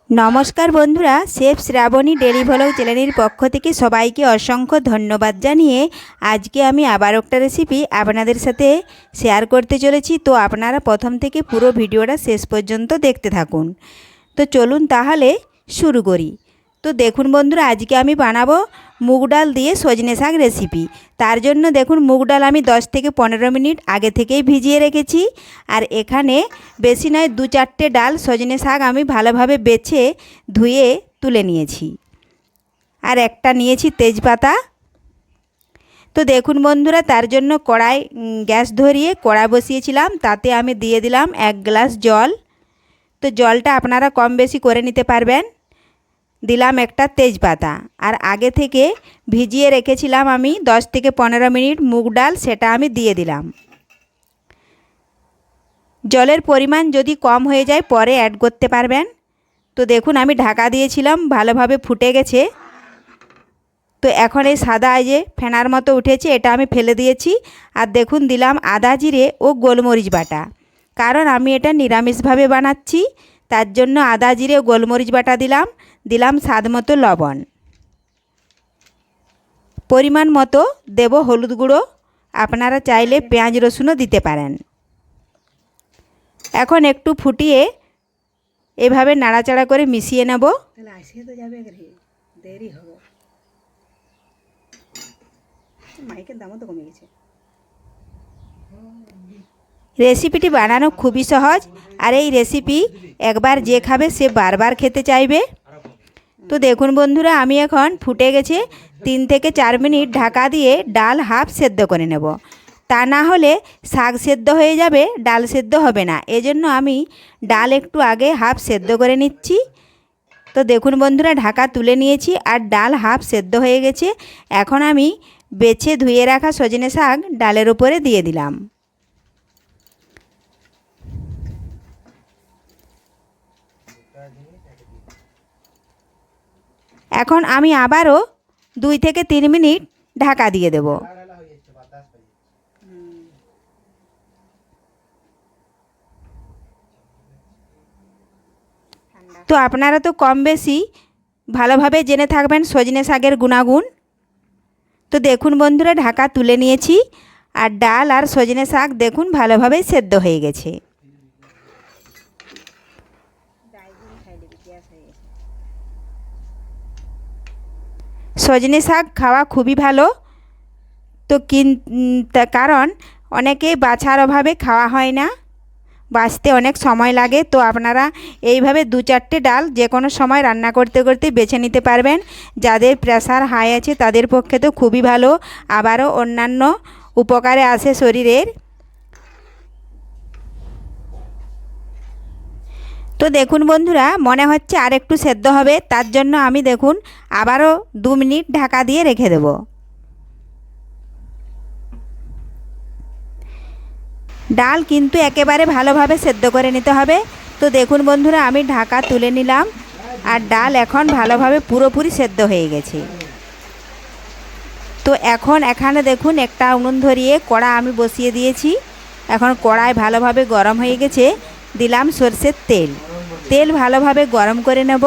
নমস্কার বন্ধুরা, chef Shrabani daily vlog চ্যানেলের পক্ষ থেকে সবাইকে অসংখ্য ধন্যবাদ জানিয়ে আজকে আমি আবার একটা রেসিপি আপনাদের সাথে শেয়ার করতে চলেছি। তো আপনারা প্রথম থেকে পুরো ভিডিওটা শেষ পর্যন্ত দেখতে থাকুন। তো চলুন তাহলে শুরু করি। তো দেখুন বন্ধুরা, আজকে আমি বানাবো মুগ ডাল দিয়ে সজনে শাক রেসিপি। তার জন্য দেখুন, মুগ ডাল আমি 10 থেকে 15 মিনিট আগে থেকেই ভিজিয়ে রেখেছি। আর এখানে বেশি নয় 2-4টে ডাল সজনে শাক আমি ভালোভাবে বেছে ধুয়ে তুলে নিয়েছি। আর একটা নিয়েছি তেজপাতা। তো দেখুন বন্ধুরা, তার জন্য গ্যাস ধরিয়ে কড়াই বসিয়েছিলাম, তাতে আমি দিয়ে দিলাম 1 গ্লাস জল। তো জলটা আপনারা কম বেশি করে নিতে পারবেন। দিলাম একটা তেজপাতা, আর আগে থেকে ভিজিয়ে রেখেছিলাম আমি 10 থেকে 15 মিনিট মুগ ডাল, সেটা আমি দিয়ে দিলাম। জলের পরিমাণ যদি কম হয়ে যায় পরে অ্যাড করতে পারবেন। তো দেখুন, আমি ঢাকা দিয়েছিলাম, ভালোভাবে ফুটে গেছে। তো এখন এই সাদা যে ফেনার মতো উঠেছে, এটা আমি ফেলে দিয়েছি। আর দেখুন, দিলাম আদা জিরে ও গোলমরিচ বাটা, কারণ আমি এটা নিরামিষভাবে বানাচ্ছি, তার জন্য আদা জিরে ও গোলমরিচ বাটা দিলাম স্বাদ মতো লবণ, পরিমাণ মতো দেব হলুদ গুঁড়ো। আপনারা চাইলে পেঁয়াজ রসুনও দিতে পারেন। এখন একটু ফুটিয়ে এভাবে নাড়াচাড়া করে মিশিয়ে নেব। রেসিপিটি বানানো খুবই সহজ, আর এই রেসিপি একবার যে খাবে সে বারবার খেতে চাইবে। তো দেখুন বন্ধুরা, আমি এখন ফুটে গেছে, 3 থেকে 4 মিনিট ঢাকা দিয়ে ডাল হাফ সেদ্ধ করে নেব। তা না হলে শাক সেদ্ধ হয়ে যাবে, ডাল সেদ্ধ হবে না। এজন্য আমি ডাল একটু আগে হাফ সেদ্ধ করে নিচ্ছি। তো দেখুন বন্ধুরা, ঢাকা তুলে নিয়েছি আর ডাল হাফ সেদ্ধ হয়ে গেছে। এখন আমি বেছে ধুয়ে রাখা সজনে শাক ডালের উপরে দিয়ে দিলাম। এখন আমি আবারও 2 থেকে 3 মিনিট ঢাকা দিয়ে দেব। তো আপনারা তো কম বেশি ভালোভাবে জেনে থাকবেন সজনে শাকের গুণাগুণ। তো দেখুন বন্ধুরা, ঢাকা তুলে নিয়েছি, আর ডাল আর সজনে শাক দেখুন ভালোভাবে সেদ্ধ হয়ে গেছে। সজনে শাক খাওয়া খুবই ভালো। তো কারণ অনেকেই বাছার অভাবে খাওয়া হয় না, বাছতে অনেক সময় লাগে। তো আপনারা এইভাবে 2-4টে ডাল যে কোনো সময় রান্না করতে করতে বেছে নিতে পারবেন। যাদের প্রেশার হাই আছে তাদের পক্ষে তো খুবই ভালো, আবারও অন্যান্য উপকারে আসে শরীরের। তো দেখুন বন্ধুরা, মনে হচ্ছে আর একটু সেদ্ধ হবে, তার জন্য আমি দেখুন আবারও 2 মিনিট ঢাকা দিয়ে রেখে দেব। ডাল কিন্তু একেবারে ভালোভাবে সেদ্ধ করে নিতে হবে। তো দেখুন বন্ধুরা, আমি ঢাকা তুলে নিলাম, আর ডাল এখন ভালোভাবে পুরোপুরি সেদ্ধ হয়ে গেছে। তো এখন এখানে দেখুন একটা উনুন ধরিয়ে কড়া আমি বসিয়ে দিয়েছি। এখন কড়াই ভালোভাবে গরম হয়ে গেছে, দিলাম সরষের তেল ভালোভাবে গরম করে নেব।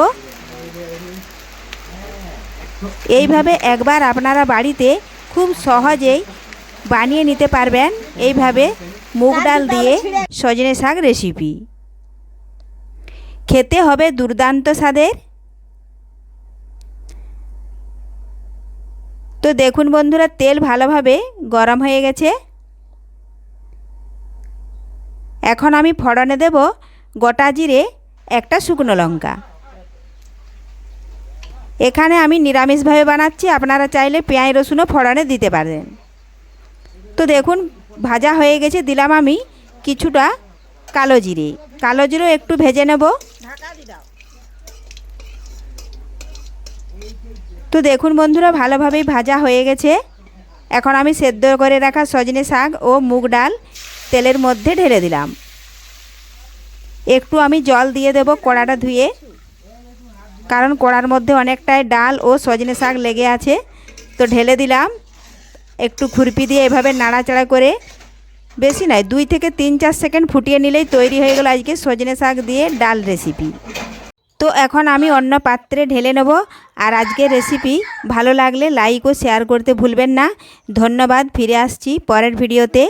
এইভাবে একবার আপনারা বাড়িতে খুব সহজেই বানিয়ে নিতে পারবেন এইভাবে মুগ ডাল দিয়ে সজনে শাক রেসিপি। খেতে হবে দুর্দান্ত স্বাদের। তো দেখুন বন্ধুরা, তেল ভালোভাবে গরম হয়ে গেছে। এখন আমি ফোড়নে দেব গোটা জিরে, একটা শুকনো লঙ্কা। এখানে আমি নিরামিষভাবে বানাচ্ছি, আপনারা চাইলে পেঁয়াজ রসুনও ফোড়নে দিতে পারেন। তো দেখুন ভাজা হয়ে গেছে, দিলাম আমি কিছুটা কালো জিরে একটু ভেজে নেব। তো দেখুন বন্ধুরা, ভালোভাবেই ভাজা হয়ে গেছে। এখন আমি সেদ্ধ করে রাখা সজনে শাক ও মুগ ডাল তেলের মধ্যে ঢেলে দিলাম। একটু আমি জল দিয়ে দেব কড়াটা ধুয়ে, কারণ কড়ার মধ্যে অনেকটাই ডাল ও সজনে শাক লেগে আছে। তো ঢেলে দিলাম, একটু খুরপি দিয়ে এভাবে নাড়াচাড়া করে, বেশি নয় 2 থেকে 3-4 সেকেন্ড ফুটিয়ে নিলেই তৈরি হয়ে গেল আজকে সজনে শাক দিয়ে ডাল রেসিপি। তো এখন আমি অন্য পাত্রে ঢেলে নেব। আর আজকের রেসিপি ভালো লাগলে লাইক ও শেয়ার করতে ভুলবেন না। ধন্যবাদ, ফিরে আসছি পরের ভিডিওতে।